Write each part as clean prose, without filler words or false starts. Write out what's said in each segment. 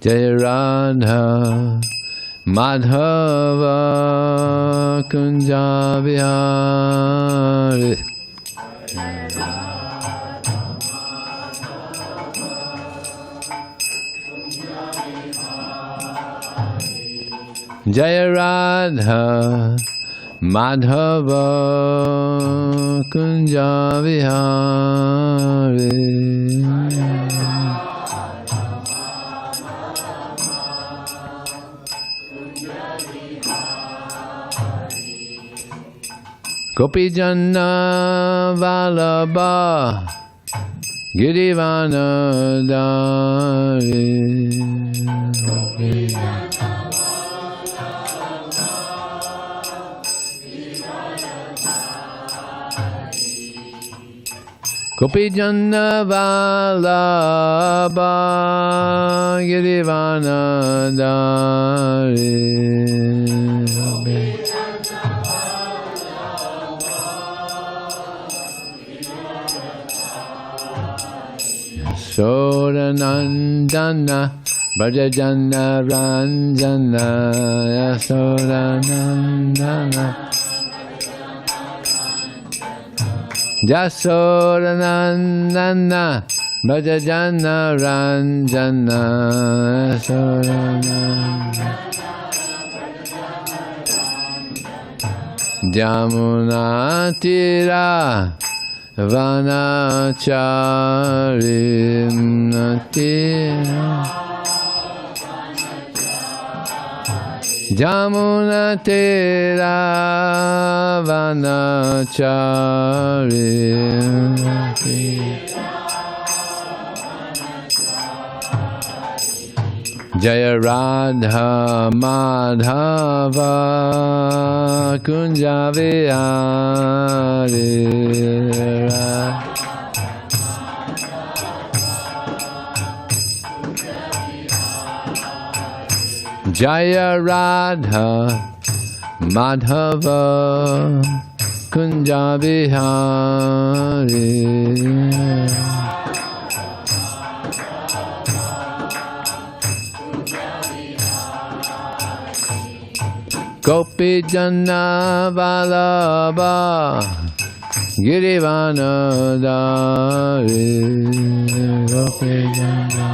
Jaya Radha Madhava Kunja Vihari. Jaya Radha Madhava Kunja Vihari. Gopi Janna Vallabha Girivana Dari. Gopi Janna Vallabha Girivana Dari. Yasodanandana Brajajana Ranjana Yasodanandana Yasodanandana Brajajana Ranjana Yasodanandana Jamuna Tira Vanachari Jamuna Tera Vanachari Jaya Radha Madhava Kunja Vihari. Jaya Radha Madhava Kunja Vihari. Gopi Janna Vallabha Girivana Dari. Gopi Janna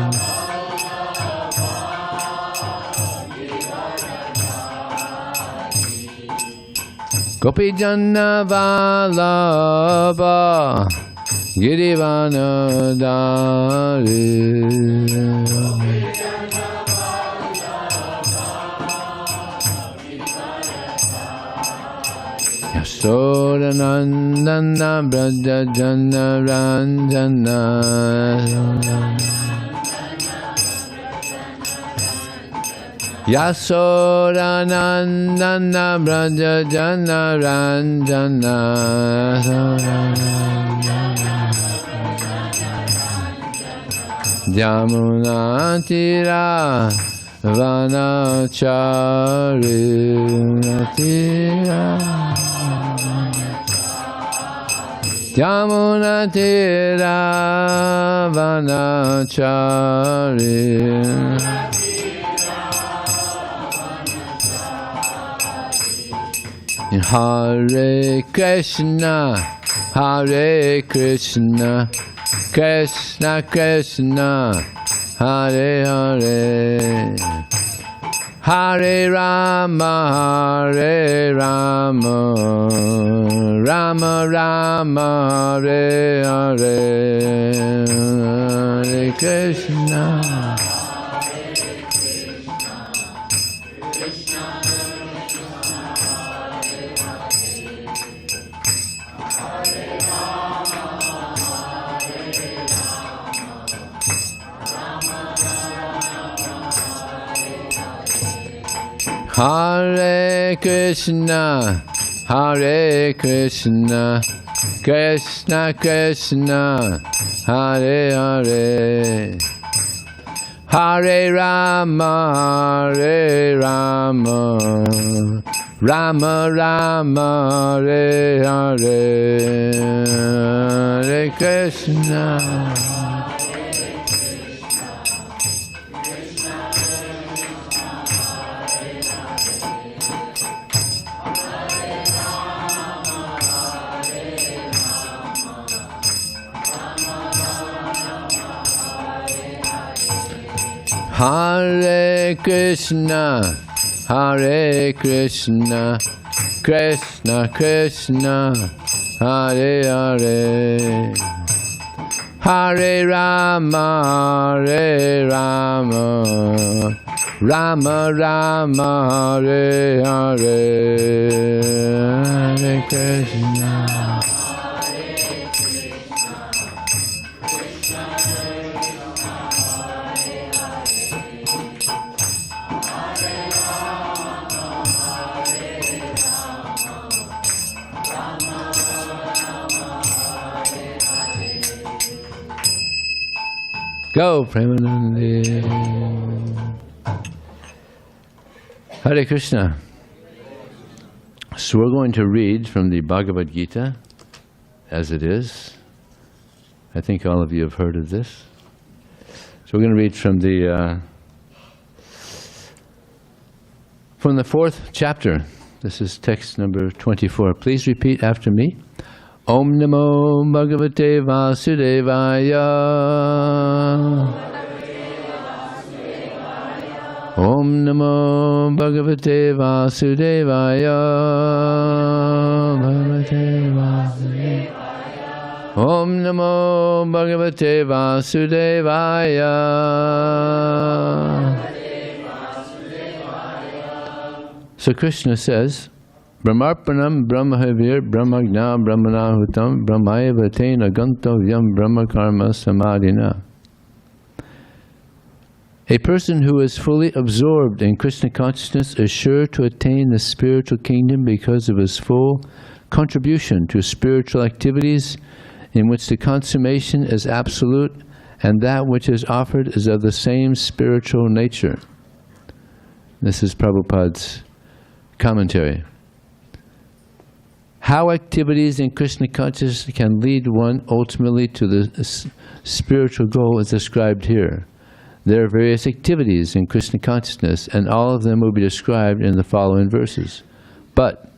Gopi Janna Vallabha Girivana Dari. Yasodanandana Brajajana Ranjana. Yasodanandana Brajajana Ranjana. Jamuna Tira Vanachari. Jamuna Tira Vanachari. Hare Krishna, Hare Krishna, Krishna Krishna, Hare Hare, Hare Rama, Hare Rama, Rama Rama, Hare Hare, Hare Krishna. Hare Krishna, Hare Krishna, Krishna Krishna, Hare Hare, Hare Rama, Hare Rama, Rama Rama, Hare Hare, Hare Krishna. Hare Krishna, Hare Krishna, Krishna Krishna, Hare Hare, Hare Rama, Hare Rama, Rama Rama, Hare Hare, Hare Krishna. Go, Premanande. Hare Krishna. So we're going to read from the Bhagavad Gita as it is. I think all of you have heard of this. So we're going to read from the 4th chapter. This is text number 24. Please repeat after me. Om Namo Bhagavate Vasudevaya. Om Namo Bhagavate Vasudevaya. Bhagavate Vasudevaya. Om Namo Bhagavate Vasudevaya. So Krishna says, Brahmarpanam Brahmahavir Brahmagna Brahmanahutam Brahmayava Tena Gantavyam Brahmakarma Samadhina. A person who is fully absorbed in Krishna consciousness is sure to attain the spiritual kingdom because of his full contribution to spiritual activities in which the consummation is absolute and that which is offered is of the same spiritual nature. This is Prabhupada's commentary. How activities in Krishna consciousness can lead one ultimately to the spiritual goal is described here. There are various activities in Krishna consciousness, and all of them will be described in the following verses. But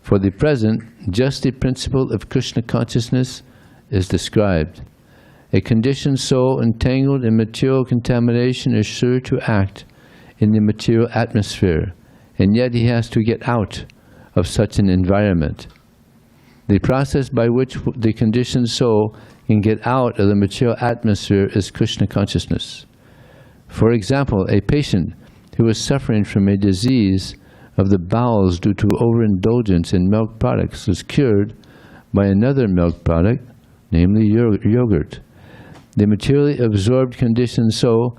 for the present, just the principle of Krishna consciousness is described. A conditioned soul entangled in material contamination is sure to act in the material atmosphere, and yet he has to get out of such an environment. The process by which the conditioned soul can get out of the material atmosphere is Krishna consciousness. For example, a patient who is suffering from a disease of the bowels due to overindulgence in milk products is cured by another milk product, namely yogurt. The materially absorbed conditioned soul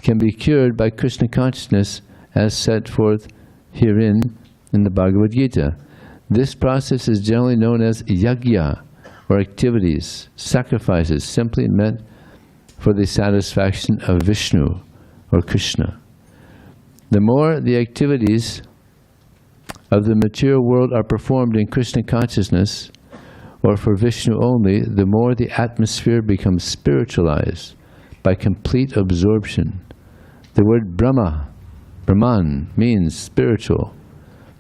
can be cured by Krishna consciousness as set forth herein in the Bhagavad Gita. This process is generally known as yajña, or activities, sacrifices simply meant for the satisfaction of Vishnu or Krishna. The more the activities of the material world are performed in Krishna consciousness, or for Vishnu only, the more the atmosphere becomes spiritualized by complete absorption. The word Brahman, means spiritual.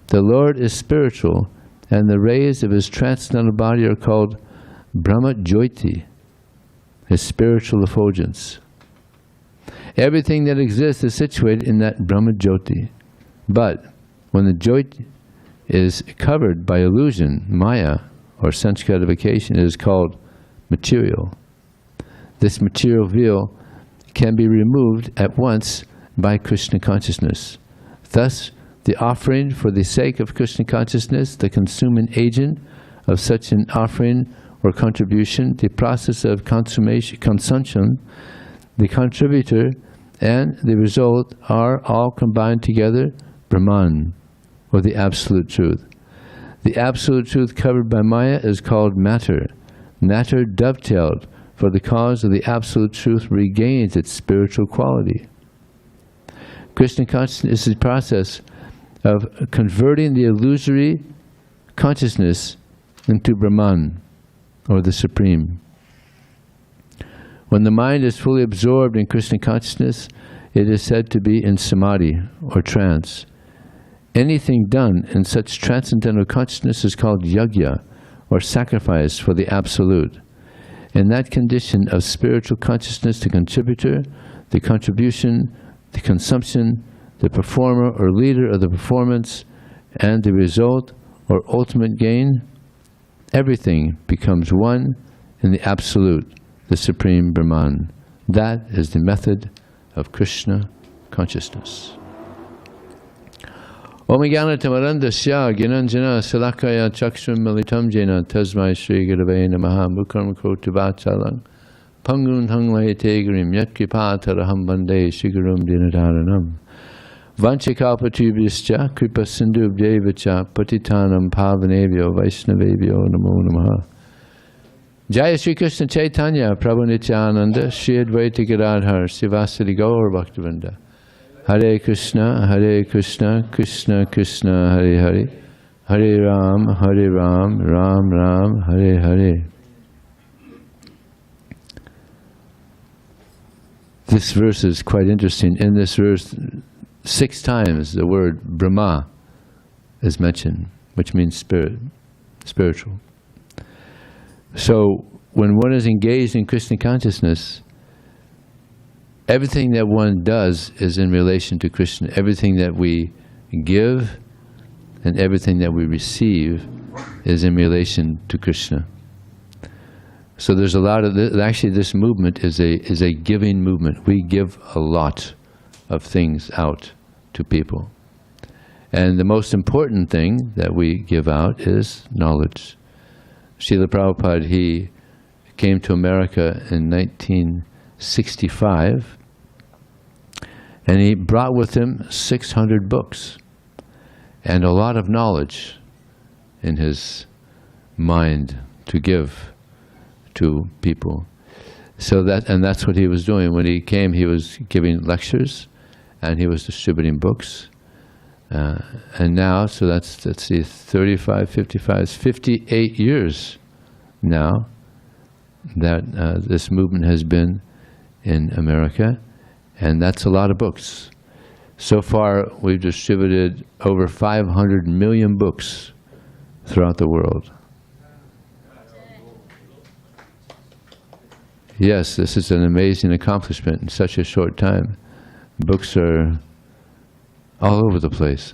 The Lord is spiritual, and the rays of his transcendental body are called Brahma Jyoti, his spiritual effulgence. Everything that exists is situated in that Brahma Jyoti. But when the Jyoti is covered by illusion, Maya, or sense gratification, it is called material. This material veil can be removed at once by Krishna consciousness. Thus, the offering for the sake of Krishna consciousness, the consuming agent of such an offering or contribution, the process of consumption, the contributor, and the result are all combined together, Brahman, or the Absolute Truth. The Absolute Truth covered by Maya is called matter. Matter dovetailed for the cause of the Absolute Truth regains its spiritual quality. Krishna consciousness is the process of converting the illusory consciousness into Brahman, or the Supreme. When the mind is fully absorbed in Krishna consciousness, it is said to be in samādhi, or trance. Anything done in such transcendental consciousness is called yajña, or sacrifice for the Absolute. In that condition of spiritual consciousness, the contributor, the contribution, the consumption, the performer or leader of the performance, and the result or ultimate gain, everything becomes one in the Absolute, the Supreme Brahman. That is the method of Krishna consciousness. Om Jnana Tamarandasya Gyananjana Salakaya Chakshram Malitam Jena Tasmai Shri Gurave Namaha Mukharm Koti Vachalang Pangun Hanglayate Grim Yatkripataraham Bande Shigurum Dinadaranam Vanchikalpatubhyascha Kripa Sindhubhyevacha Patitanam Pavanebhyo Vaishnavebhyo Namo Namaha. Jaya Sri Krishna Chaitanya Prabhu Nityananda Shri Advaita Gadadhar Sivasadi Gaur Bhaktivinoda Hare Krishna, Krishna Krishna, Hare Hare, Hare Ram, Ram Ram, Hare Hare. This verse is quite interesting. In this verse, 6 times the word Brahma is mentioned, which means spirit, spiritual. So, when one is engaged in Krishna consciousness, everything that one does is in relation to Krishna. Everything that we give and everything that we receive is in relation to Krishna. So there's a lot of this, actually this movement is a giving movement. We give a lot of things out to people. And the most important thing that we give out is knowledge. Srila Prabhupada, he came to America in 1965, and he brought with him 600 books and a lot of knowledge in his mind to give to people. So that's what he was doing. When he came, he was giving lectures and he was distributing books. And now, so let's see, 35, 55, 58 years now that this movement has been in America, and that's a lot of books. So far, we've distributed over 500 million books throughout the world. Yes, this is an amazing accomplishment in such a short time. Books are all over the place.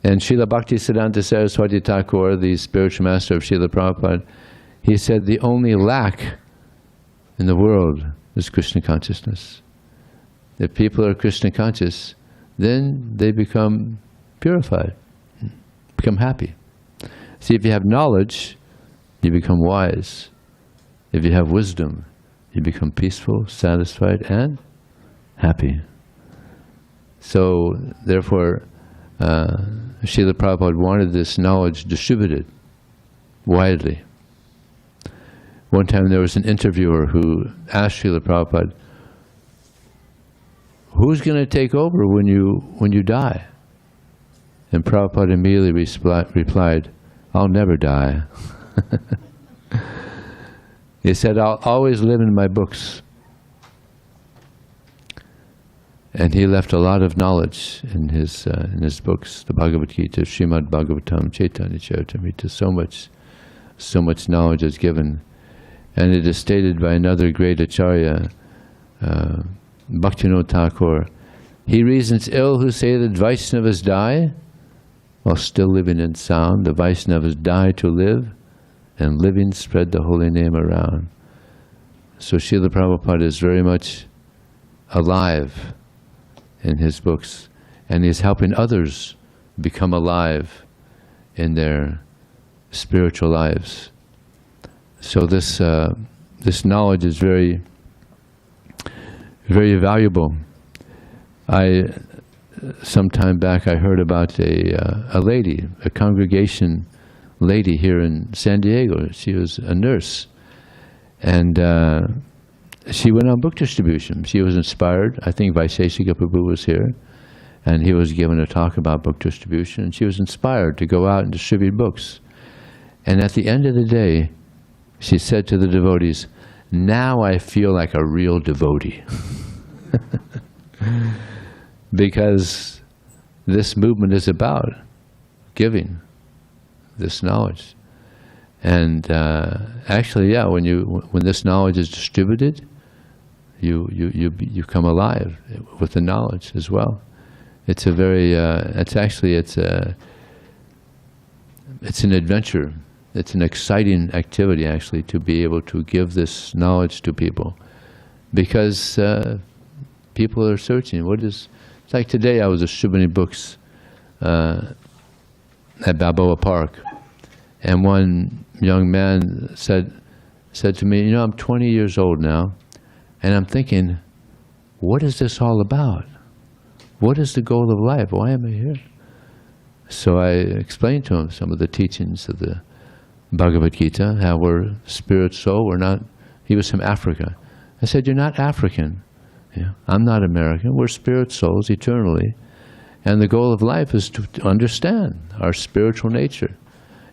And Srila Bhaktisiddhanta Saraswati Thakur, the spiritual master of Srila Prabhupada, he said the only lack in the world is Krishna consciousness. If people are Krishna conscious, then they become purified, become happy. See, if you have knowledge, you become wise. If you have wisdom, you become peaceful, satisfied, and happy. So, therefore, Srila Prabhupada wanted this knowledge distributed widely. One time there was an interviewer who asked Srila Prabhupada, "Who's going to take over when you die?" And Prabhupada immediately replied, "I'll never die." He said, "I'll always live in my books." And he left a lot of knowledge in his books, the Bhagavad Gita, Srimad Bhagavatam, Chaitanya Charitamrita. So much knowledge is given. And it is stated by another great Acharya, Bhaktivinoda Thakur, "He reasons ill who say that Vaishnavas die while still living in sound. The Vaishnavas die to live, and living spread the holy name around." So Srila Prabhupada is very much alive in his books, and he's helping others become alive in their spiritual lives. So this knowledge is very, very valuable. Some time back I heard about a lady, a congregation lady here in San Diego. She was a nurse, and she went on book distribution. She was inspired. I think Vaiseshika Prabhu was here, and he was given a talk about book distribution, and she was inspired to go out and distribute books. And at the end of the day, she said to the devotees, "Now I feel like a real devotee." Because this movement is about giving this knowledge. And actually, yeah, when this knowledge is distributed, you come alive with the knowledge as well. It's a very, it's an adventure. It's an exciting activity, actually, to be able to give this knowledge to people, because people are searching. It's like today I was distributing books at Balboa Park, and one young man said to me, I'm 20 years old now, and I'm thinking, what is this all about? What is the goal of life? Why am I here? So I explained to him some of the teachings of the Bhagavad Gita, how we're spirit, soul, we're not. He was from Africa. I said, you're not African. I'm not American. We're spirit souls eternally. And the goal of life is to understand our spiritual nature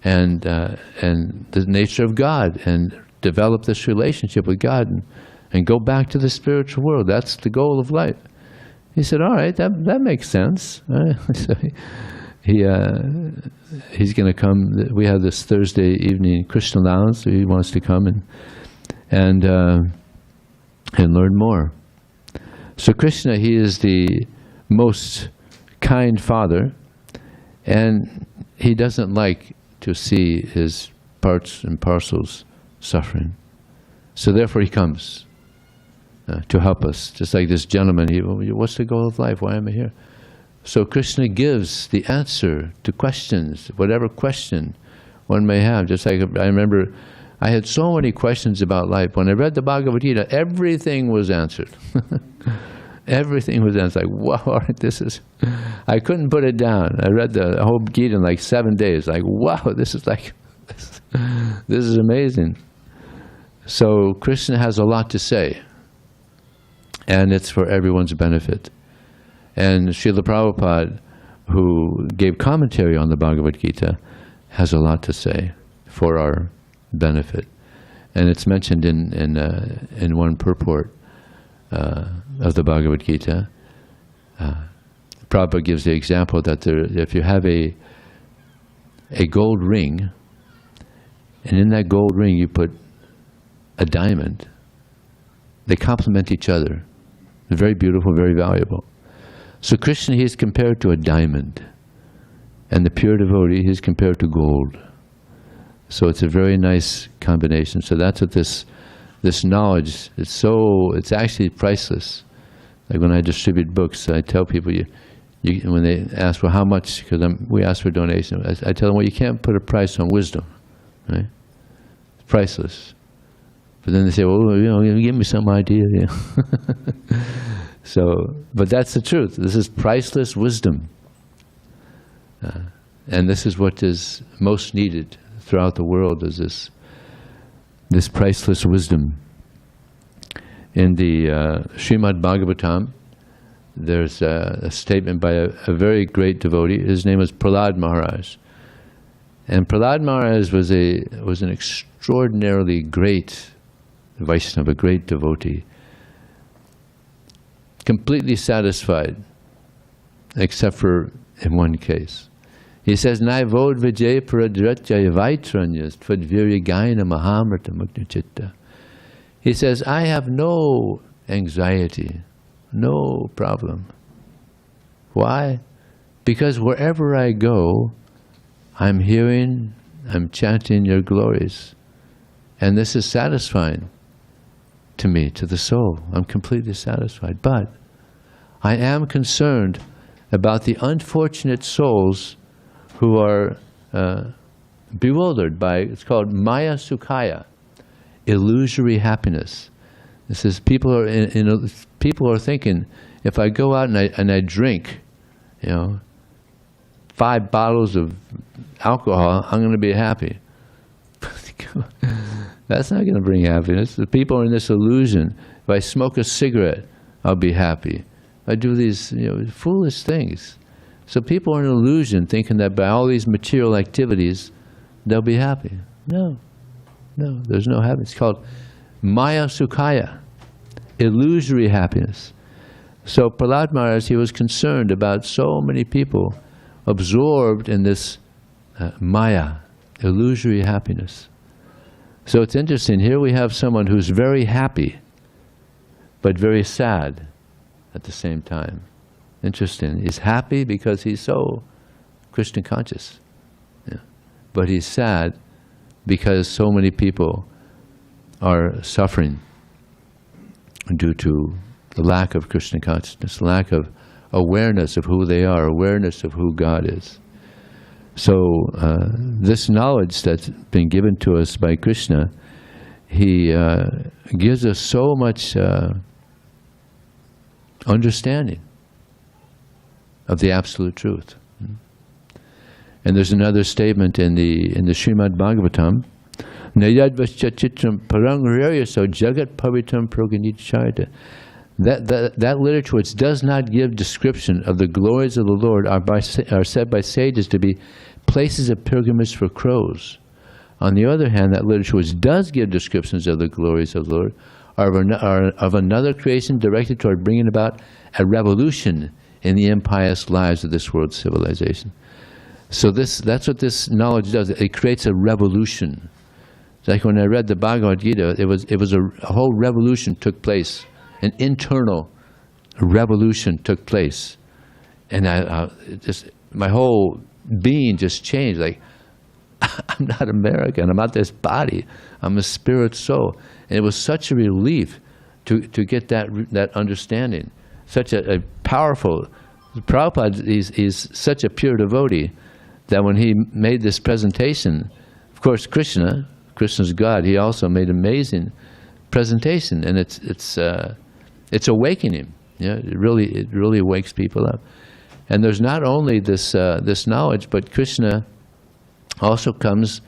and the nature of God, and develop this relationship with God, and go back to the spiritual world. That's the goal of life. He said, all right, that makes sense. So he's going to come. We have this Thursday evening Krishna lounge, so he wants to come and learn more. So Krishna, he is the most kind father, and he doesn't like to see his parts and parcels suffering. So therefore he comes to help us. Just like this gentleman, what's the goal of life? Why am I here? So Krishna gives the answer to questions, whatever question one may have. Just like I remember, I had so many questions about life. When I read the Bhagavad Gita, everything was answered. Everything was answered. Like, wow, I couldn't put it down. I read the whole Gita in like 7 days. Like, wow, this is amazing. So Krishna has a lot to say, and it's for everyone's benefit. And Srila Prabhupada, who gave commentary on the Bhagavad Gita, has a lot to say for our benefit. And it's mentioned in one purport of the Bhagavad Gita. Prabhupada gives the example that if you have a gold ring, and in that gold ring you put a diamond, they complement each other. They're very beautiful, very valuable. So Krishna, he is compared to a diamond, and the pure devotee, he is compared to gold. So it's a very nice combination. So that's what this knowledge, it's actually priceless. Like when I distribute books, I tell people, when they ask, well, how much, because we ask for donation, I tell them, well, you can't put a price on wisdom, right? It's priceless. But then they say, well, give me some idea. But that's the truth. This is priceless wisdom. And this is what is most needed throughout the world, is this priceless wisdom. In the Srimad Bhagavatam, there's a statement by a very great devotee. His name is Prahlad Maharaj. And Prahlad Maharaj was an extraordinarily great Vaishnava, a great devotee. Completely satisfied, except for in one case. He says, Nai vod vijay paradratya vaitranyas tvadvirya gaina mahamrata mukta. He says, I have no anxiety, no problem. Why? Because wherever I go, I'm hearing, I'm chanting your glories. And this is satisfying to me, to the soul. I'm completely satisfied. But I am concerned about the unfortunate souls who are bewildered by, it's called Maya Sukhaya, illusory happiness. This is people are thinking, if I go out and I drink, 5 bottles of alcohol, I'm going to be happy. That's not going to bring happiness. The people are in this illusion. If I smoke a cigarette, I'll be happy. I do these foolish things. So people are in illusion, thinking that by all these material activities, they'll be happy. No, there's no happiness. It's called Maya Sukhaya, illusory happiness. So Prahlad Maharaj, he was concerned about so many people absorbed in this Maya, illusory happiness. So it's interesting, here we have someone who's very happy, but very sad at the same time. Interesting. He's happy because he's so Krishna conscious. Yeah. But he's sad because so many people are suffering due to the lack of Krishna consciousness, lack of awareness of who they are, awareness of who God is. So this knowledge that's been given to us by Krishna, he gives us so much understanding of the absolute truth. And there's another statement in the Srimad Bhagavatam, Nayadvaschachitram parang raryaso jagat pavitam proganitchayata. That literature which does not give description of the glories of the Lord are said by sages to be places of pilgrimage for crows. On the other hand, that literature which does give descriptions of the glories of the Lord are of another creation directed toward bringing about a revolution in the impious lives of this world's civilization. So that's what this knowledge does. It creates a revolution. It's like when I read the Bhagavad Gita, it was a whole revolution took place. An internal revolution took place, and my whole being just changed. Like, I'm not American. I'm not this body. I'm a spirit soul, and it was such a relief to get that understanding. Such a powerful. Prabhupada is such a pure devotee that when he made this presentation, of course, Krishna's God. He also made amazing presentation, and it's awakening. Yeah, it really wakes people up. And there's not only this knowledge, but Krishna also comes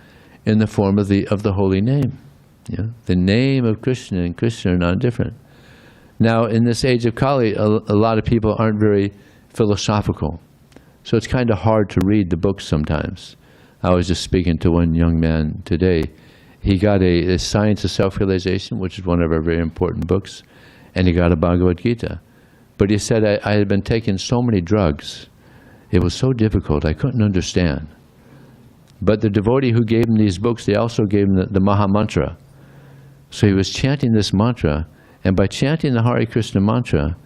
in the form of the holy name. Yeah? The name of Krishna and Krishna are not different. Now, in this age of Kali, a lot of people aren't very philosophical, so it's kind of hard to read the books sometimes. I was just speaking to one young man today. He got a Science of Self-Realization, which is one of our very important books, and he got a Bhagavad Gita. But he said, I had been taking so many drugs. It was so difficult, I couldn't understand. But the devotee who gave him these books, they also gave him the Maha Mantra. So he was chanting this mantra, and by chanting the Hare Krishna mantra,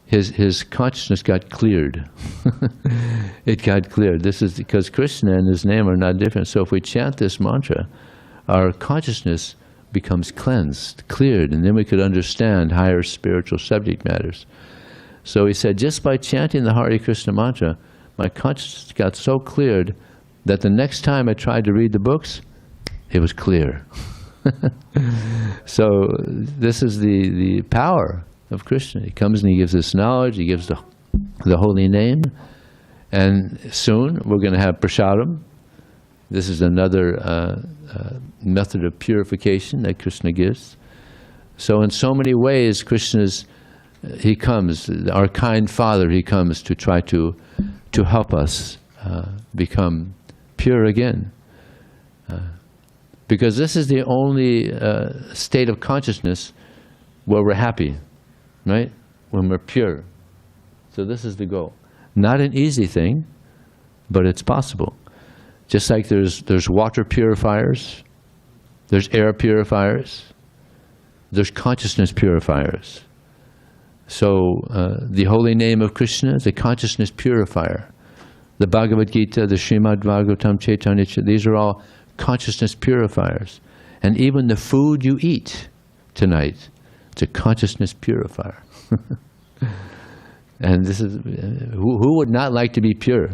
his consciousness got cleared. It got cleared. This is because Krishna and his name are not different. So if we chant this mantra, our consciousness becomes cleansed, cleared, and then we could understand higher spiritual subject matters. So he said, just by chanting the Hare Krishna mantra, my consciousness got so cleared that the next time I tried to read the books, it was clear. So this is the power of Krishna. He comes and he gives us knowledge, he gives the holy name, and soon we're going to have prasadam. This is another method of purification that Krishna gives. So in so many ways, he comes, our kind Father, he comes to try to help us become pure again. Because this is the only state of consciousness where we're happy, right? When we're pure. So this is the goal. Not an easy thing, but it's possible. Just like there's water purifiers, there's air purifiers, there's consciousness purifiers. So the holy name of Krishna is a consciousness purifier. The Bhagavad Gita, the Srimad Bhagavatam, Chaitanya, these are all consciousness purifiers. And even the food you eat tonight, it's a consciousness purifier. And this is, who would not like to be pure?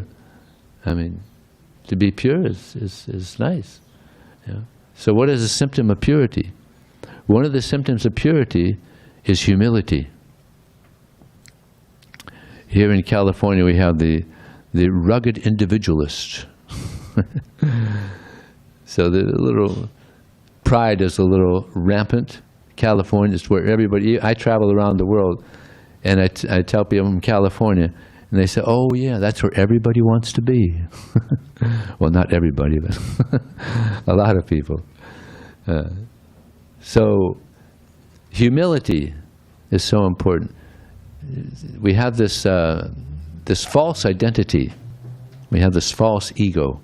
I mean, to be pure is nice. Yeah. So what is a symptom of purity? One of the symptoms of purity is humility. Here in California we have the rugged individualist. So the little pride is a little rampant. California is where everybody, I travel around the world and I tell people I'm from California, and they say, oh yeah, that's where everybody wants to be. Well, not everybody, but a lot of people. So humility is so important. We have this false identity. We have this false ego.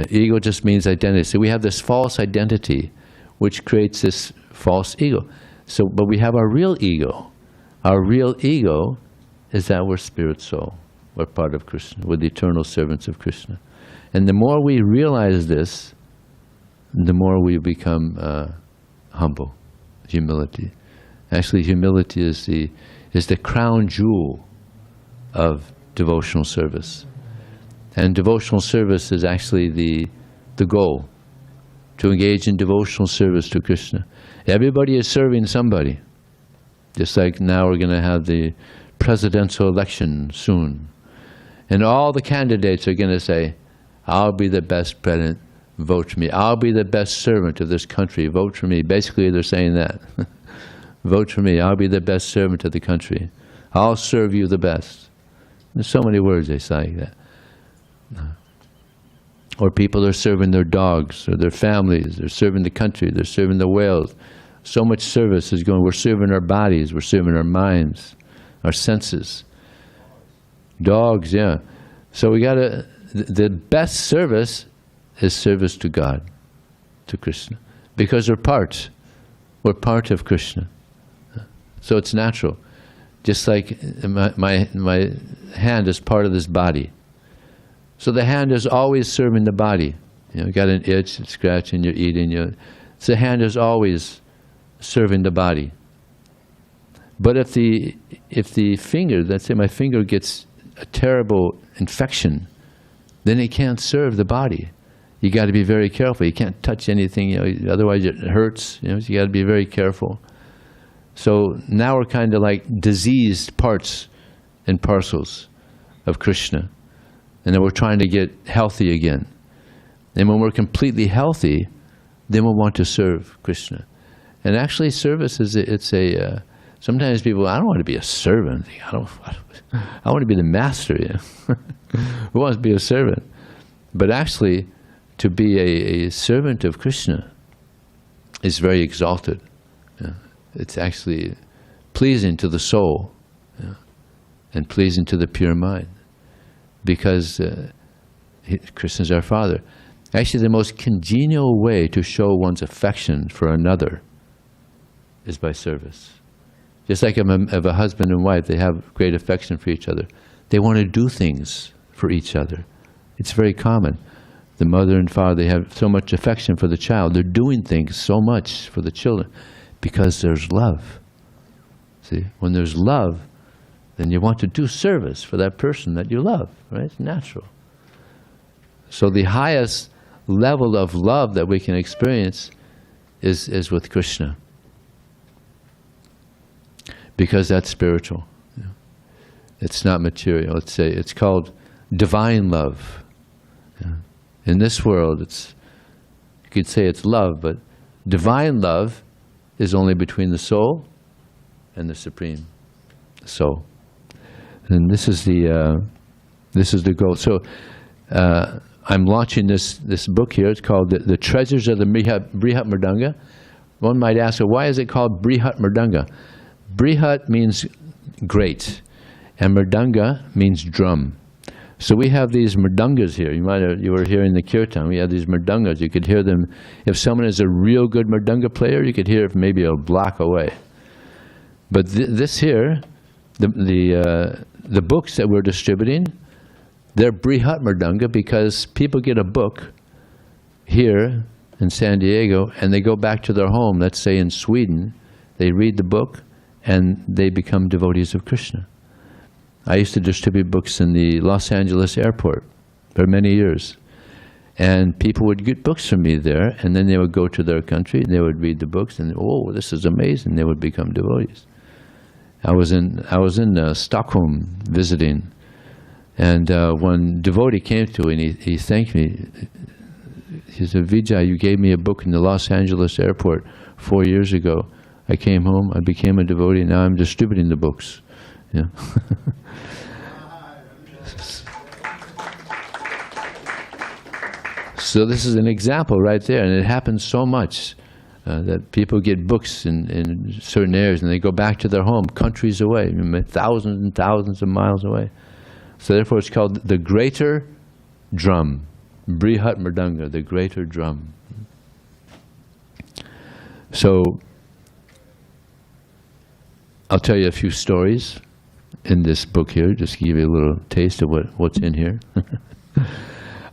Ego just means identity. So we have this false identity which creates this false ego. So, but we have our real ego. Our real ego is that we're spirit soul. We're part of Krishna. We're the eternal servants of Krishna. And the more we realize this, the more we become humble. Humility. Actually, humility is the crown jewel of devotional service. And devotional service is actually the goal, to engage in devotional service to Krishna. Everybody is serving somebody. Just like now we're going to have the presidential election soon. And all the candidates are going to say, I'll be the best president, vote for me. I'll be the best servant of this country, vote for me. Basically they're saying that. Vote for me, I'll be the best servant of the country. I'll serve you the best. There's so many words they say like that. Or people are serving their dogs or their families, they're serving the country, they're serving the world. So much service is going, we're serving our bodies, we're serving our minds, our senses. Dogs, yeah. So we gotta, the best service is service to God, to Krishna. Because we're part of Krishna. So it's natural. Just like my hand is part of this body. So the hand is always serving the body. You got an itch, it's scratching, you're eating. So the hand is always serving the body. But if the finger, let's say my finger gets a terrible infection, then it can't serve the body. You got to be very careful. You can't touch anything, otherwise it hurts. So you got to be very careful. So now we're kind of like diseased parts and parcels of Krishna. And then we're trying to get healthy again. And when we're completely healthy, then we'll want to serve Krishna. And actually service is, sometimes people, I don't want to be a servant. I want to be the master. Who wants to be a servant? But actually, to be a servant of Krishna is very exalted. It's actually pleasing to the soul, and pleasing to the pure mind, because Krishna is our Father. Actually, the most congenial way to show one's affection for another is by service. Just like if a husband and wife, they have great affection for each other. They want to do things for each other. It's very common. The mother and father, they have so much affection for the child. They're doing things so much for the children because there's love. See, when there's love, then you want to do service for that person that you love, right? It's natural. So the highest level of love that we can experience is with Krishna, because that's spiritual. It's not material. It's called divine love. In this world, you could say it's love, but divine love is only between the soul and the Supreme Soul. And this is the goal. So I'm launching this book here. It's called The Treasures of the Brihat Mridanga. One might ask, well, why is it called Brihat Mridanga? Brihat means great, and Mridanga means drum. So we have these mridangas here. You were hearing the kirtan. We have these mridangas. You could hear them. If someone is a real good mridanga player, you could hear it maybe a block away. But this here, the books that we're distributing, they're Brihat Mridanga, because people get a book here in San Diego and they go back to their home, let's say in Sweden, they read the book and they become devotees of Krishna. I used to distribute books in the Los Angeles airport for many years. And people would get books from me there, and then they would go to their country and they would read the books and, oh, this is amazing. They would become devotees. I was in Stockholm visiting, and one devotee came to me and he thanked me. He said, Vijay, you gave me a book in the Los Angeles airport 4 years ago. I came home, I became a devotee, and now I'm distributing the books. Yeah. So this is an example right there, and it happens so much that people get books in certain areas and they go back to their home, countries away, thousands and thousands of miles away. So therefore it's called the greater drum, Brihat Mridanga, the greater drum. So I'll tell you a few stories in this book here, just to give you a little taste of what's in here.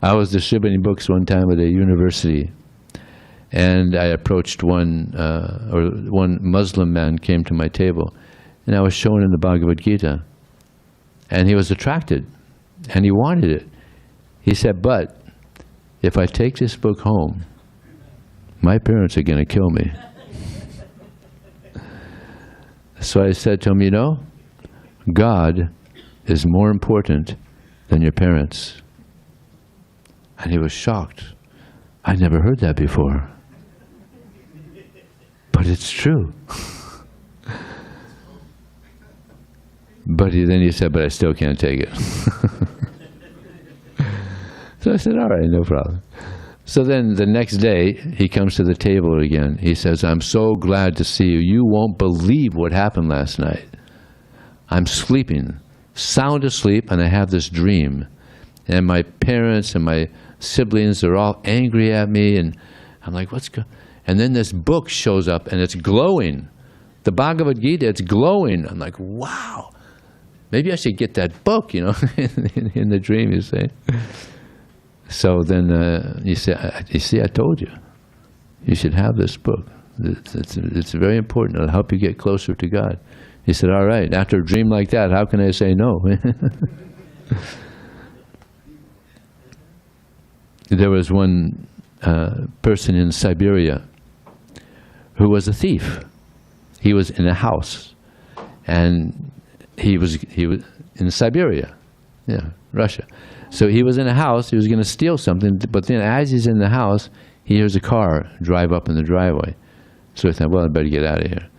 I was distributing books one time at a university, and I approached one Muslim man came to my table, and I was showing him the Bhagavad Gita, and he was attracted, and he wanted it. He said, but if I take this book home, my parents are going to kill me. So I said to him, you know, God is more important than your parents. And he was shocked. I never heard that before. But it's true. But then he said, but I still can't take it. So I said, all right, no problem. So then the next day, he comes to the table again. He says, I'm so glad to see you. You won't believe what happened last night. I'm sleeping, sound asleep, and I have this dream. And my parents and my siblings are all angry at me, and I'm like, what's going on? And then this book shows up, and it's glowing. The Bhagavad Gita, it's glowing. I'm like, wow, maybe I should get that book, you know, in the dream, you say. So then you say, you see, I told you. You should have this book. It's very important. It'll help you get closer to God. He said, all right, after a dream like that, how can I say no? There was one person in Siberia who was a thief. He was in a house, and he was in Siberia, yeah, Russia. So he was in a house, he was going to steal something, but then as he's in the house, he hears a car drive up in the driveway. So he thought, well, I better get out of here.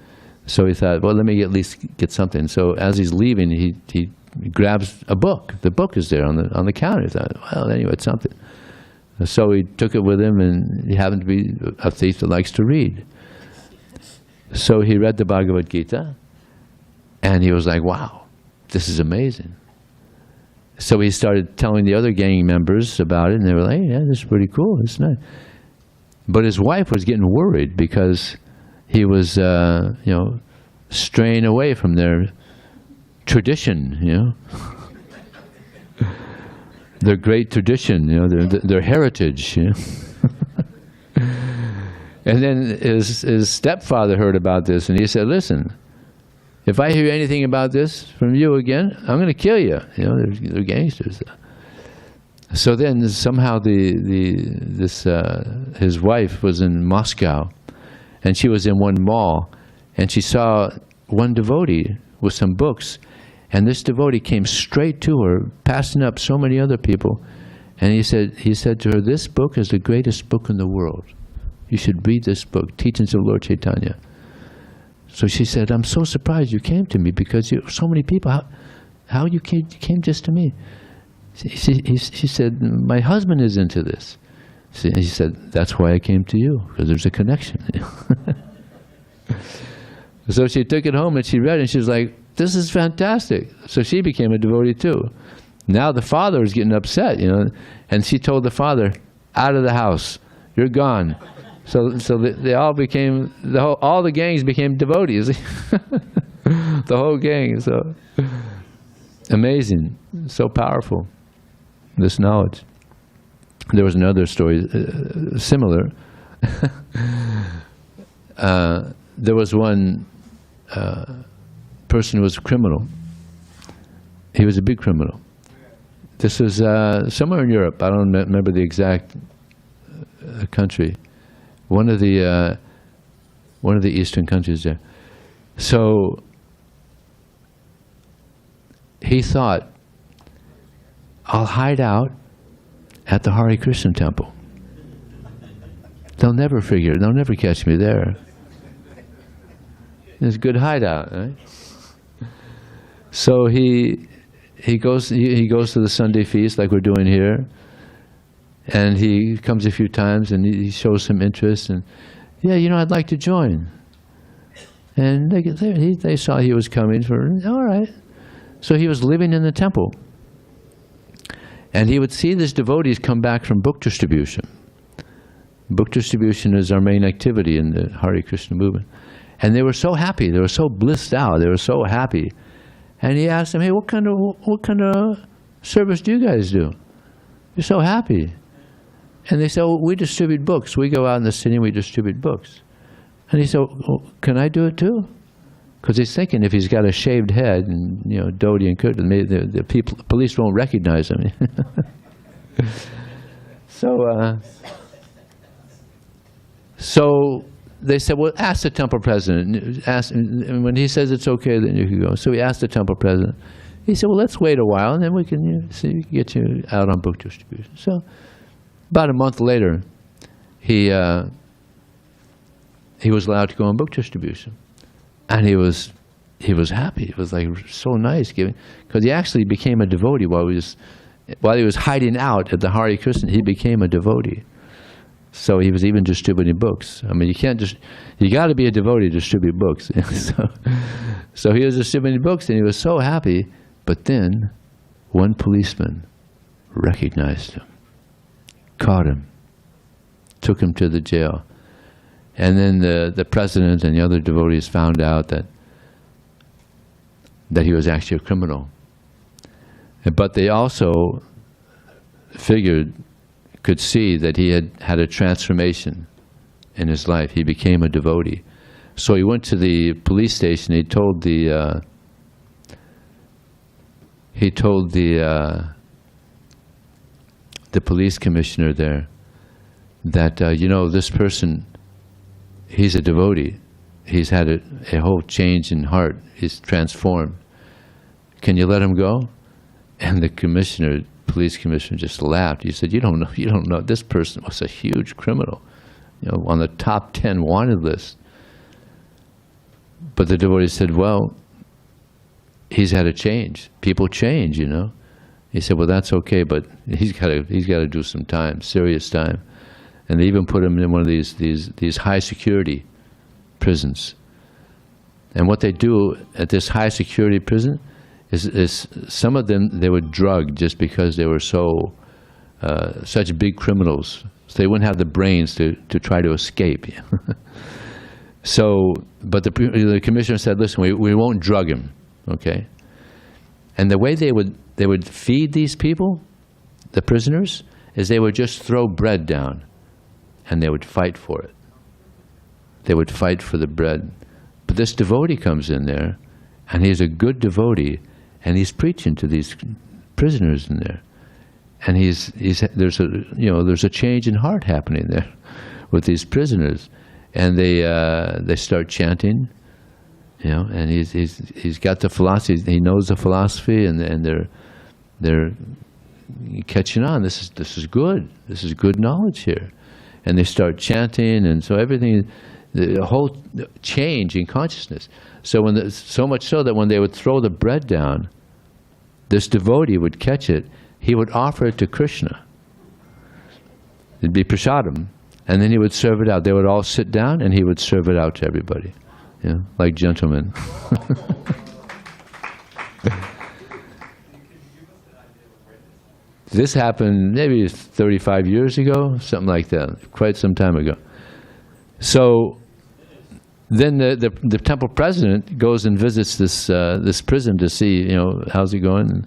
So he thought, well, let me at least get something. So as he's leaving, he grabs a book. The book is there on the counter. He thought, well, anyway, it's something. So he took it with him, and he happened to be a thief that likes to read. So he read the Bhagavad Gita, and he was like, wow, this is amazing. So he started telling the other gang members about it, and they were like, hey, yeah, this is pretty cool, it's nice. But his wife was getting worried because he was, you know, straying away from their tradition, you know. Their great tradition, you know, their heritage, you know. And then his stepfather heard about this, and he said, listen, if I hear anything about this from you again, I'm going to kill you. You know, they're gangsters. So then somehow his wife was in Moscow, and she was in one mall, and she saw one devotee with some books, and this devotee came straight to her, passing up so many other people, and he said to her, this book is the greatest book in the world. You should read this book, Teachings of Lord Chaitanya. So she said, I'm so surprised you came to me because you so many people. How you came just to me? She said, my husband is into this. He said, that's why I came to you, because there's a connection. So she took it home and she read it, and she was like, this is fantastic. So she became a devotee too. Now the father was getting upset, you know, and she told the father, out of the house, you're gone. So they all became, all the gangs became devotees. The whole gang, so amazing, so powerful, this knowledge. There was another story similar. There was one person who was a criminal. He was a big criminal. This was somewhere in Europe. I don't remember the exact country. One of the eastern countries there. So he thought, I'll hide out at the Hare Krishna temple. They'll never catch me there. It's a good hideout, right? So he goes to the Sunday feast like we're doing here, and he comes a few times and he shows some interest, and yeah, you know, I'd like to join. And they saw he was coming all right. So he was living in the temple. And he would see these devotees come back from book distribution. Book distribution is our main activity in the Hare Krishna movement. And they were so happy. They were so blissed out. They were so happy. And he asked them, hey, what kind of service do you guys do? You're so happy. And they said, well, we distribute books. We go out in the city and we distribute books. And he said, well, can I do it too? Because he's thinking if he's got a shaved head and, Dodi and Kirtan, maybe the police won't recognize him. So they said, well, ask the temple president. And when he says it's okay, then you can go. So he asked the temple president. He said, well, let's wait a while, and then we can get you out on book distribution. So about a month later, he was allowed to go on book distribution. And he was happy. It was like so nice giving, because he actually became a devotee while he was hiding out at the Hare Krishna. He became a devotee. So he was even distributing books. I mean, you got to be a devotee to distribute books. So he was distributing books, and he was so happy. But then, one policeman recognized him, caught him, took him to the jail. And then the president and the other devotees found out that he was actually a criminal. But they also could see that he had a transformation in his life. He became a devotee. So he went to the police station. He told the police commissioner there that this person, he's a devotee. He's had a whole change in heart. He's transformed. Can you let him go? And the police commissioner just laughed. He said, you don't know. This person was a huge criminal, on the top 10 wanted list. But the devotee said, well, he's had a change. People change, He said, well, that's okay, but he's got to do some time, serious time. And they even put him in one of these high security prisons. And what they do at this high security prison is some of them, they were drugged just because they were such big criminals. So they wouldn't have the brains to try to escape. But the commissioner said, listen, we won't drug him, okay? And the way they would feed these people, the prisoners, is they would just throw bread down and they would fight for it. They would fight for the bread. But this devotee comes in there, and he's a good devotee, and he's preaching to these prisoners in there. And there's a change in heart happening there with these prisoners. And they start chanting, and he's got the philosophy. He knows the philosophy, and they're catching on. This is good. This is good knowledge here. And they start chanting, and so everything, the whole change in consciousness. So so much so that when they would throw the bread down, this devotee would catch it. He would offer it to Krishna. It'd be prasadam. And then he would serve it out. They would all sit down, and he would serve it out to everybody, like gentlemen. This happened maybe 35 years ago, something like that, quite some time ago. So then the temple president goes and visits this prison to see, how's it going.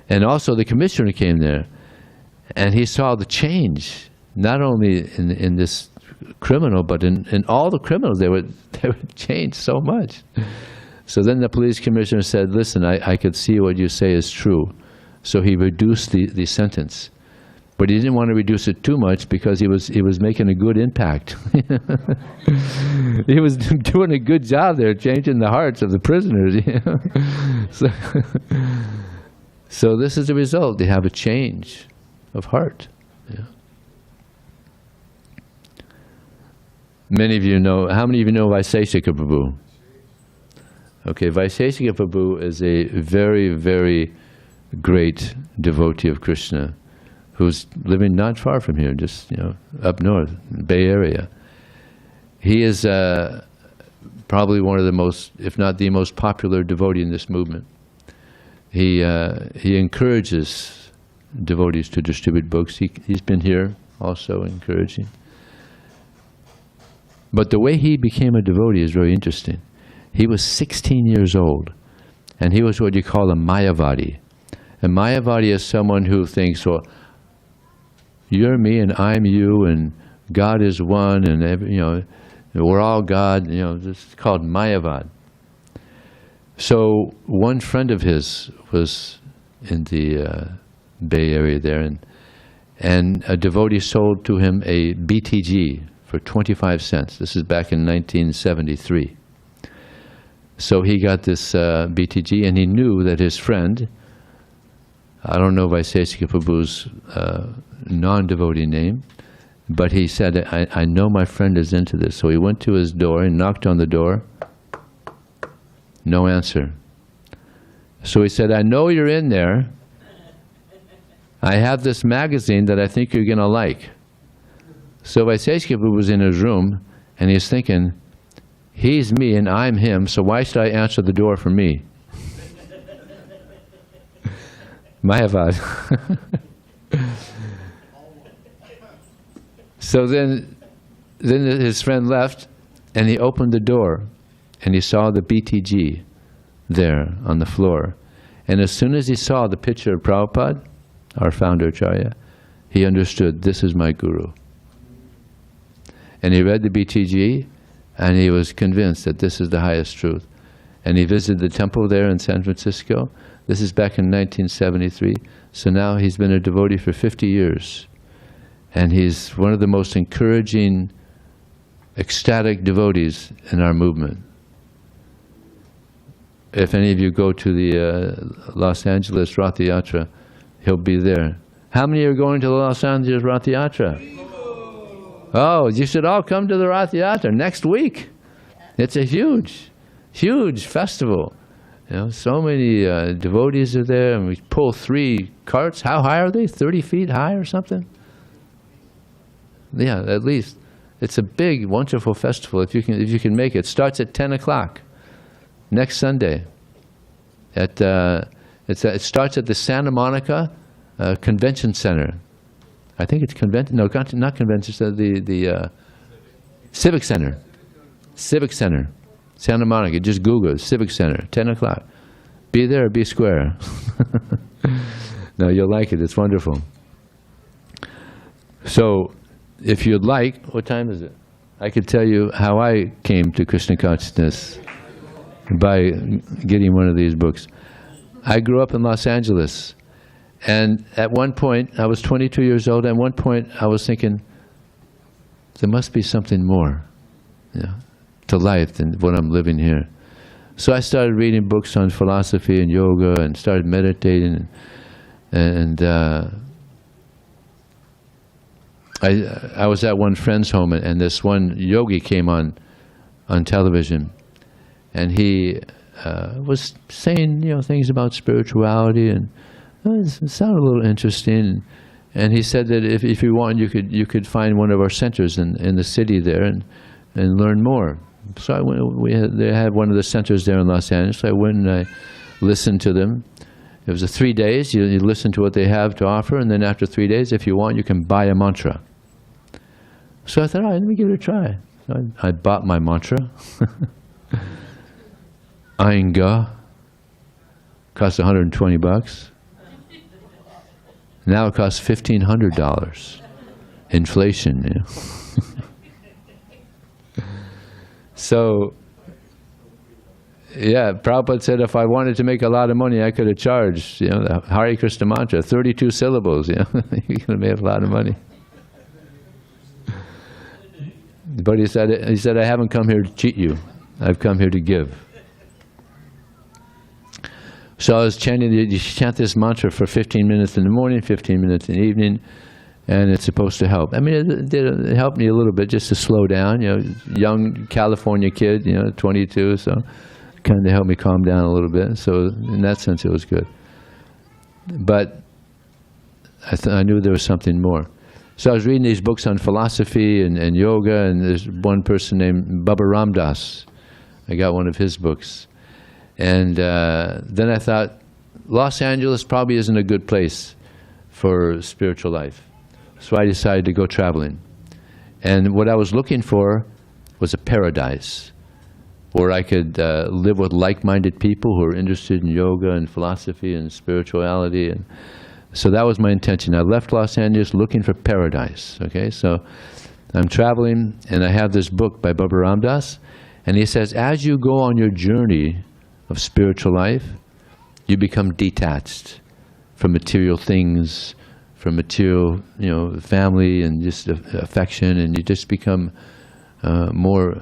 And also the commissioner came there, and he saw the change. Not only in this criminal, but in all the criminals, they would change so much. So then the police commissioner said, listen, I could see what you say is true. So he reduced the sentence. But he didn't want to reduce it too much because he was making a good impact. He was doing a good job there, changing the hearts of the prisoners. So this is the result. They have a change of heart. Many of you know, how many of you know Vaiseshika Prabhu? Okay, Vaiseshika Prabhu is a very, very great devotee of Krishna who's living not far from here, just up north, Bay Area. He is probably one of the most, if not the most popular devotee in this movement. He encourages devotees to distribute books. He's been here also encouraging. But the way he became a devotee is very interesting. He was 16 years old, and he was what you call a Mayavadi. A Mayavadi is someone who thinks, well, you're me and I'm you, and God is one, and we're all God. This is called Mayavad. So one friend of his was in the Bay Area there, and a devotee sold to him a BTG for 25 cents. This is back in 1973. So he got this BTG, and he knew that his friend, I don't know Vaiseshika Prabhu's non-devotee name, but he said, I know my friend is into this. So he went to his door and knocked on the door. No answer. So he said, I know you're in there. I have this magazine that I think you're going to like. So Vaiseshika Prabhu was in his room, and he's thinking, he's me and I'm him, so why should I answer the door for me? Mayavad. So then his friend left, and he opened the door, and he saw the BTG there on the floor. And as soon as he saw the picture of Prabhupada, our founder Acharya, he understood, this is my guru. And he read the BTG, and he was convinced that this is the highest truth. And he visited the temple there in San Francisco. This is back in 1973. So now he's been a devotee for 50 years. And he's one of the most encouraging, ecstatic devotees in our movement. If any of you go to the Los Angeles Ratha Yatra, he'll be there. How many are going to the Los Angeles Ratha Yatra? Oh, you should all come to the Ratha Yatra next week. It's a huge, huge festival. So many devotees are there, and we pull 3 carts. How high are they? 30 feet high or something? Yeah, at least. It's a big, wonderful festival. If you can make it. It starts at 10 o'clock next Sunday. It starts at the Santa Monica Convention Center. I think it's not convention center, the Civic Center. Civic Center. Santa Monica. Just Google it. Civic Center. 10 o'clock. Be there or be square. No, you'll like it. It's wonderful. So, if you'd like, what time is it? I could tell you how I came to Krishna consciousness by getting one of these books. I grew up in Los Angeles. And at one point, I was 22 years old. At one point, I was thinking, there must be something more to life than what I'm living here. So I started reading books on philosophy and yoga, and started meditating. And I was at one friend's home, and this one yogi came on television, and he was saying things about spirituality, and it sounded a little interesting, and he said that if you want, you could find one of our centers in the city there and learn more. So I went. They had one of the centers there in Los Angeles. So I went and I listened to them. It was 3 days. You listen to what they have to offer, and then after 3 days, if you want, you can buy a mantra. So I thought, all right, let me give it a try. So I bought my mantra. Ainga cost $120. Now it costs $1,500. Inflation, So, yeah, Prabhupada said if I wanted to make a lot of money, I could have charged, the Hare Krishna mantra, 32 syllables, you could have made a lot of money. But he said, I haven't come here to cheat you. I've come here to give. So I was chanting, you chant this mantra for 15 minutes in the morning, 15 minutes in the evening, and it's supposed to help. I mean, it helped me a little bit just to slow down, young California kid, 22, so it kind of helped me calm down a little bit. So in that sense, it was good. But I knew there was something more. So I was reading these books on philosophy and yoga, and there's one person named Baba Ram Das. I got one of his books. And then I thought, Los Angeles probably isn't a good place for spiritual life. So I decided to go traveling. And what I was looking for was a paradise where I could live with like-minded people who are interested in yoga and philosophy and spirituality. And so that was my intention. I left Los Angeles looking for paradise. Okay, so I'm traveling, and I have this book by Baba Ram Dass, and he says, as you go on your journey of spiritual life, you become detached from material things, from material, family and just affection, and you just become more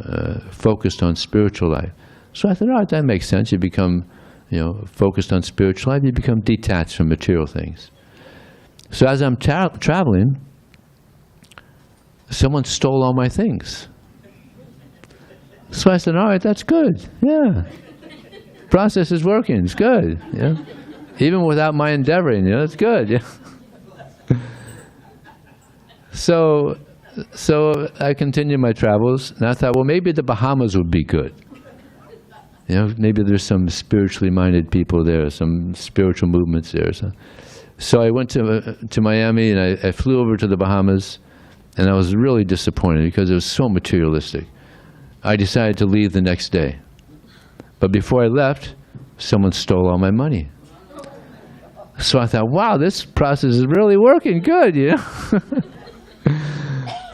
focused on spiritual life. So I thought, all right, that makes sense. You become, focused on spiritual life, you become detached from material things. So as I'm traveling, someone stole all my things. So I said, all right, that's good. Yeah. Process is working. It's good. Yeah. Even without my endeavoring, it's good. Yeah. So I continued my travels, and I thought, well, maybe the Bahamas would be good. Maybe there's some spiritually minded people there, some spiritual movements there. So I went to Miami, and I flew over to the Bahamas, and I was really disappointed because it was so materialistic. I decided to leave the next day. But before I left, someone stole all my money. So I thought, wow, this process is really working good,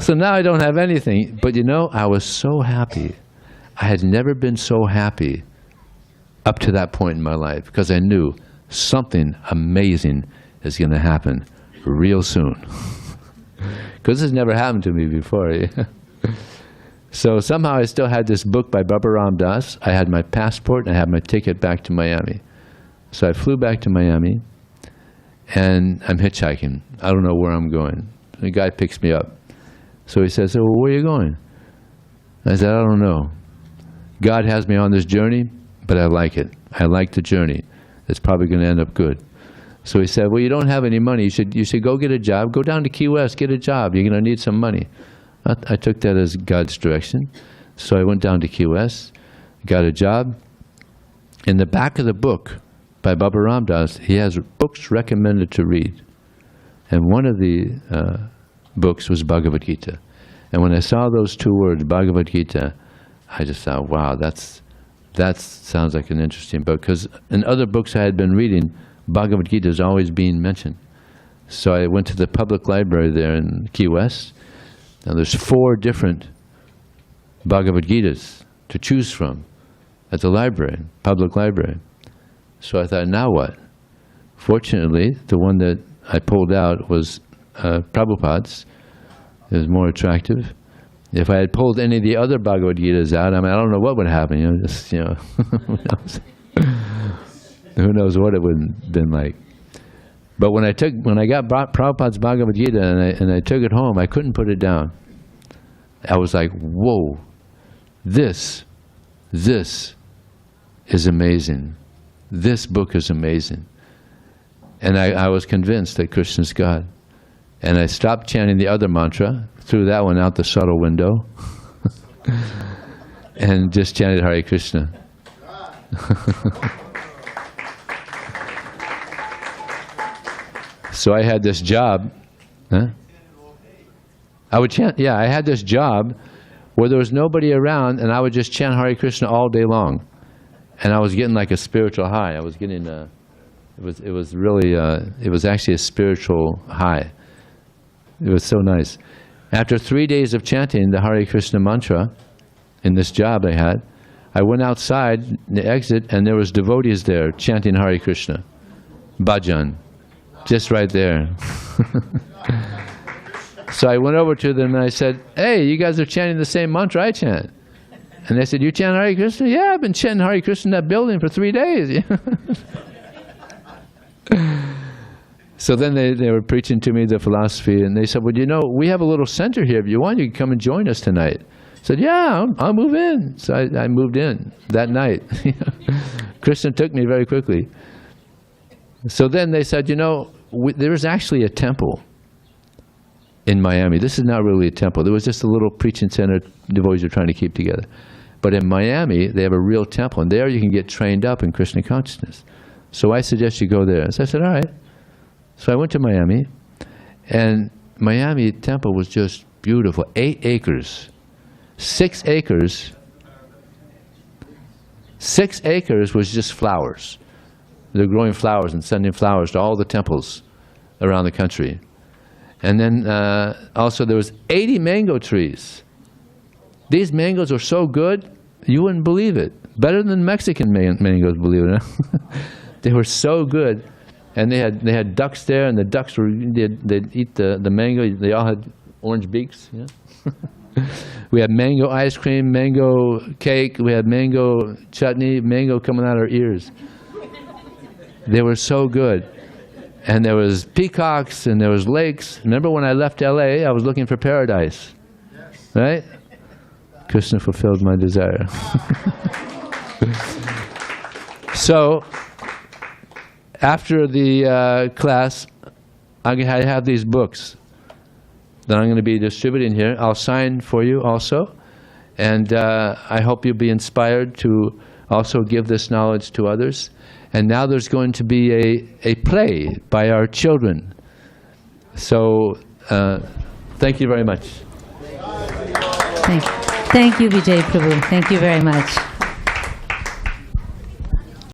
So now I don't have anything. But I was so happy. I had never been so happy up to that point in my life, because I knew something amazing is going to happen real soon. Because this has never happened to me before. So somehow I still had this book by Baba Ram Dass. I had my passport, and I had my ticket back to Miami. So I flew back to Miami, and I'm hitchhiking. I don't know where I'm going. The guy picks me up. So he says, well, where are you going? I said, I don't know. God has me on this journey, but I like it. I like the journey. It's probably going to end up good. So he said, well, you don't have any money. You should go get a job. Go down to Key West, get a job. You're going to need some money. I took that as God's direction. So I went down to Key West, got a job. In the back of the book by Baba Ram Dass, he has books recommended to read. And one of the books was Bhagavad Gita. And when I saw those two words, Bhagavad Gita, I just thought, wow, that sounds like an interesting book. Because in other books I had been reading, Bhagavad Gita is always being mentioned. So I went to the public library there in Key West. Now there's 4 different Bhagavad Gitas to choose from at the library, public library. So I thought, now what? Fortunately, the one that I pulled out was Prabhupada's. It was more attractive. If I had pulled any of the other Bhagavad Gitas out, I don't know what would happen. Who knows? Who knows what it would have been like. But when I got Prabhupada's Bhagavad Gita and I took it home, I couldn't put it down. I was like, whoa, this is amazing. This book is amazing. And I was convinced that Krishna's God. And I stopped chanting the other mantra, threw that one out the subtle window, and just chanted Hare Krishna. So I had this job. I would chant, I had this job where there was nobody around, and I would just chant Hare Krishna all day long. And I was getting like a spiritual high. I was getting it was actually a spiritual high. It was so nice. After 3 days of chanting the Hare Krishna mantra in this job I had, I went outside the exit, and there was devotees there chanting Hare Krishna. Bhajan. Just right there. So I went over to them and I said, hey, you guys are chanting the same mantra I chant. And they said, you chant Hare Krishna? Yeah, I've been chanting Hare Krishna in that building for 3 days. So then they were preaching to me the philosophy, and they said, well, we have a little center here. If you want, you can come and join us tonight. I said, yeah, I'll move in. So I moved in that night. Krishna took me very quickly. So then they said, there is actually a temple in Miami. This is not really a temple. There was just a little preaching center devotees are trying to keep together. But in Miami, they have a real temple, and there you can get trained up in Krishna consciousness. So I suggest you go there. So I said, all right. So I went to Miami, and Miami temple was just beautiful. 8 acres. 6 acres. 6 acres was just flowers. They're growing flowers and sending flowers to all the temples around the country. And then also there was 80 mango trees. These mangoes were so good, you wouldn't believe it. Better than Mexican mangoes, believe it or not. They were so good. And they had ducks there, and the ducks they'd eat the mango. They all had orange beaks. You know? We had mango ice cream, mango cake. We had mango chutney, mango coming out of our ears. They were so good. And there was peacocks, and there was lakes. Remember when I left LA, I was looking for paradise. Right? Krishna fulfilled my desire. So, after the class, I have these books that I'm going to be distributing here. I'll sign for you also. And I hope you'll be inspired to also give this knowledge to others. And now there's going to be a play by our children. So, thank you very much. Thank you, Vijay Prabhu. Thank you very much.